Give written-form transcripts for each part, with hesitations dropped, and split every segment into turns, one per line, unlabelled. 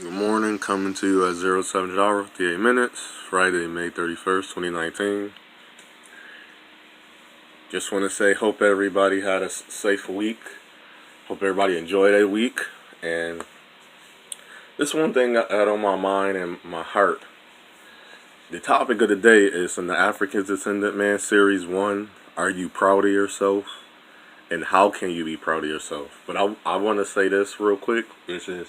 Good morning, coming to you at 07:58 minutes, Friday, May 31st, 2019. Just want to say, hope everybody had a safe week. Hope everybody enjoyed their week. And this one thing I had on my mind and my heart. The topic of the day is from the African Descendant Man Series 1. Are you proud of yourself? And how can you be proud of yourself? But I want to say this real quick, which is,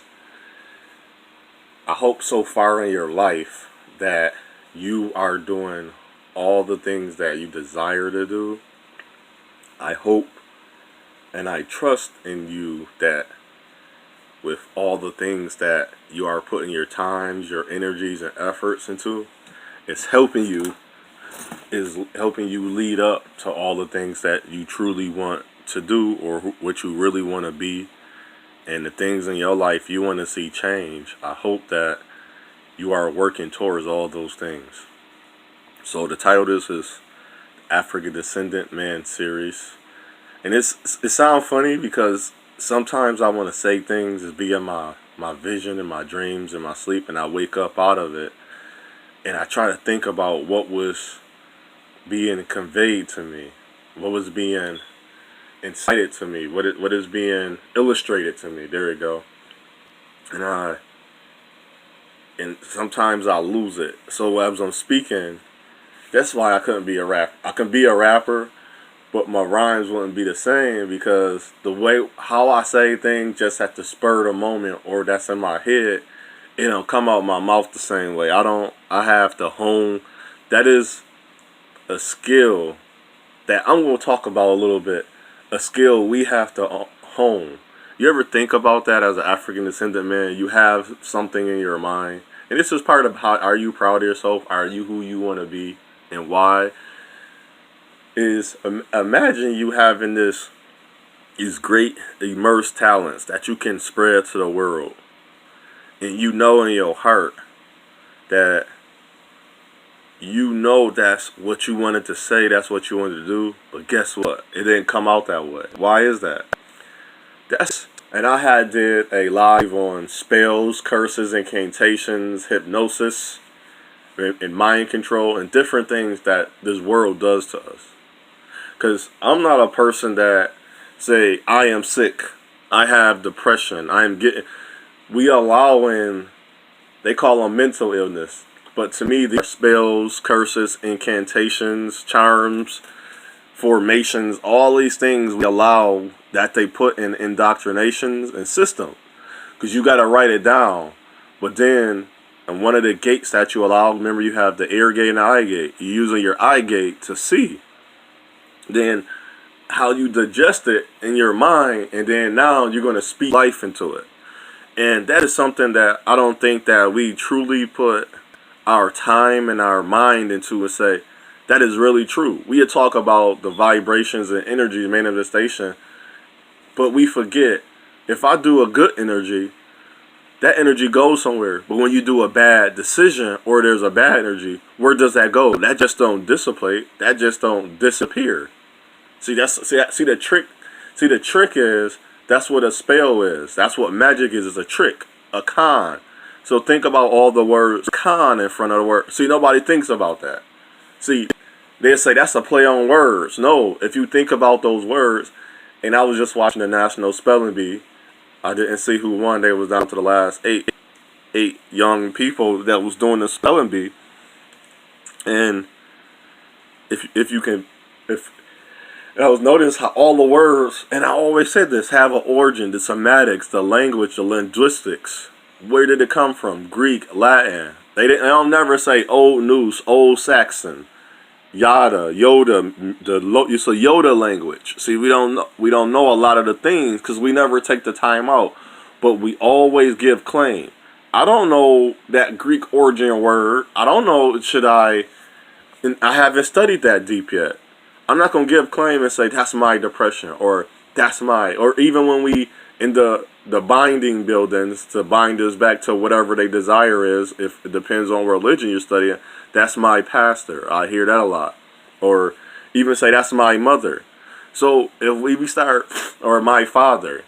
I hope so far in your life that you are doing all the things that you desire to do. I hope and I trust in you that with all the things that you are putting your times, your energies, and efforts into, it's helping you lead up to all the things that you truly want to do, or what you really want to be, and the things in your life you want to see change. I hope that you are working towards all those things. So the title of this is African Descendant Man Series. And it sounds funny because sometimes I want to say things as being my vision and my dreams and my sleep, and I wake up out of it and I try to think about what was being conveyed to me, what was being incited to me, what is being illustrated to me. There you go. And sometimes I lose it. So as I'm speaking, that's why I couldn't be a rapper. I can be a rapper, but my rhymes wouldn't be the same, because the way how I say things just at the spur of the moment, or that's in my head, it don't come out my mouth the same way. I have to hone. That is a skill that I'm going to talk about a little bit. A skill we have to hone. You ever think about that as an African descendant man? You have something in your mind. And this is part of how, are you proud of yourself? Are you who you want to be? And why? Is imagine you having these great immersed talents that you can spread to the world. And you know in your heart that you know that's what you wanted to say, that's what you wanted to do. But guess what? It didn't come out that way. Why is that? And I did a live on spells, curses, incantations, hypnosis, and mind control, and different things that this world does to us. Because I'm not a person that say, I am sick, I have depression, we allowing, they call them mental illness. But to me, these are spells, curses, incantations, charms, formations, all these things we allow that they put in indoctrinations and systems. Because you got to write it down. But then, and one of the gates that you allow, remember you have the ear gate and the eye gate. You're using your eye gate to see. Then how you digest it in your mind, and then now you're going to speak life into it. And that is something that I don't think that we truly put our time and our mind into, and say, that is really true. We talk about the vibrations and energy manifestation, but we forget, if I do a good energy, that energy goes somewhere. But when you do a bad decision, or there's a bad energy, where does that go? That just don't dissipate. That just don't disappear. See the trick. See, the trick is, that's what a spell is. That's what magic is a trick, a con. So think about all the words con in front of the word. See, nobody thinks about that. See, they say that's a play on words. No, if you think about those words, and I was just watching the National Spelling Bee. I didn't see who won. They was down to the last eight young people that was doing the spelling bee. And if I was noticing how all the words, and I always said this, have an origin, the semantics, the language, the linguistics. Where did it come from? Greek, Latin. They don't never say Old Norse, Old Saxon, Yoda, it's a Yoda language. See, we don't know a lot of the things because we never take the time out, but we always give claim. I don't know that Greek origin word. I don't know. I haven't studied that deep yet. I'm not gonna give claim and say that's my depression, or or even when we in the binding buildings to bind us back to whatever their desire is. If it depends on what religion you're studying, that's my pastor. I hear that a lot. Or even say that's my mother. So if we start, or my father,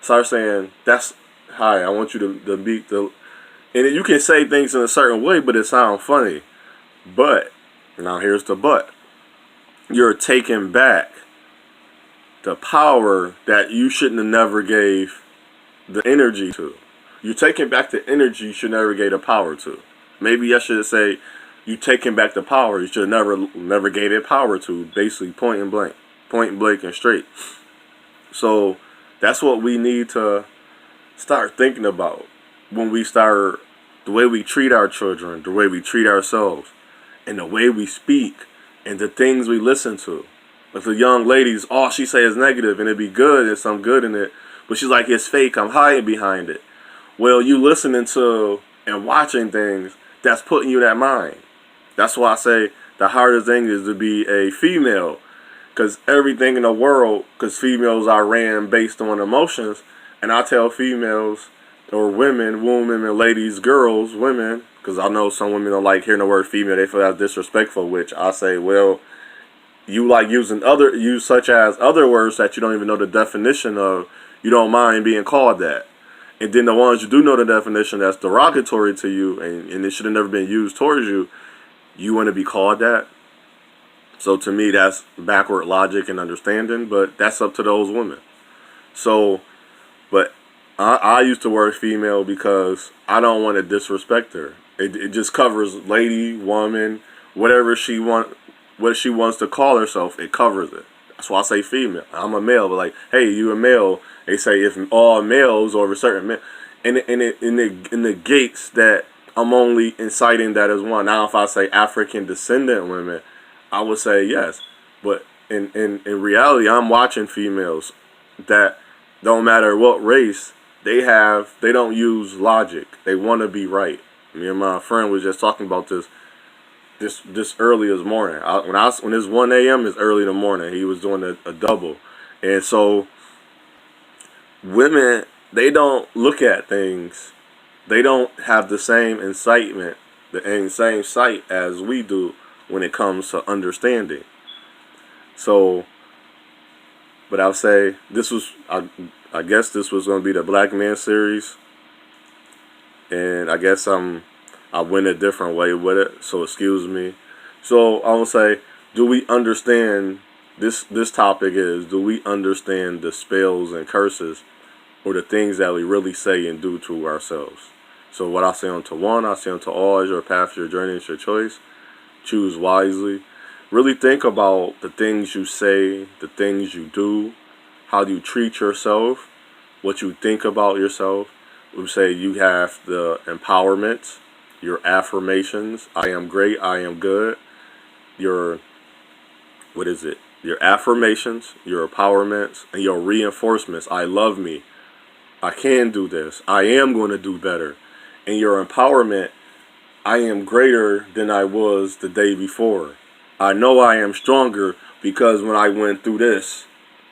start saying, that's, hi, I want you to meet And you can say things in a certain way, but it sounds funny. But, now here's the but. You're taking back the power that you shouldn't have never gave the energy to. You're taking back the energy you should never gave the power to. Maybe I should say you taking back the power you should never gave it power to. Basically, point and blank and straight. So that's what we need to start thinking about when we start the way we treat our children, the way we treat ourselves, and the way we speak, and the things we listen to. Like the young ladies, all she say is negative, and it'd be good, there's some good in it, but she's like, it's fake, I'm hiding behind it. Well, you listening to and watching things that's putting you that mind. That's why I say the hardest thing is to be a female, because everything in the world, because females are ran based on emotions, and I tell females or women, ladies, girls, women, because I know some women don't like hearing the word female, they feel that's disrespectful, which I say, well, you like using such as other words that you don't even know the definition of, you don't mind being called that. And then the ones you do know the definition that's derogatory to you and it should have never been used towards you, you want to be called that. So to me, that's backward logic and understanding, but that's up to those women. So, but I use the word female because I don't want to disrespect her. It just covers lady, woman, whatever what she wants to call herself, it covers it. That's why I say female. I'm a male, but like, hey, you a male. They say if all males or a certain male, and it negates that I'm only inciting that as one. Now, if I say African descendant women, I would say yes. But in reality, I'm watching females that don't matter what race they don't use logic. They want to be right. Me and my friend was just talking about this early this morning. When it's 1 a.m. it's early in the morning. He was doing a double. And so women, they don't look at things. They don't have the same incitement, the same sight as we do when it comes to understanding. So, but I'll say I guess this was going to be the Black Man series. And I guess I went a different way with it, so excuse me. So I will say, do we understand this topic is, do we understand the spells and curses or the things that we really say and do to ourselves? So what I say unto one, I say unto all, is your path, your journey, it's your choice. Choose wisely. Really think about the things you say, the things you do, how you treat yourself, what you think about yourself. We say you have the empowerment, your affirmations, I am great, I am good, your affirmations, your empowerments, and your reinforcements, I love me, I can do this, I am going to do better, and your empowerment, I am greater than I was the day before. I know I am stronger because when I went through this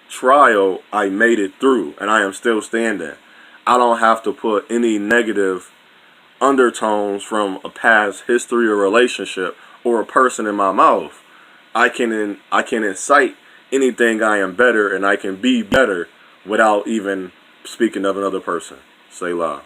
trial, I made it through, and I am still standing. I don't have to put any negative undertones from a past history or relationship or a person in my mouth. I can incite anything I am better and I can be better without even speaking of another person. Say elah.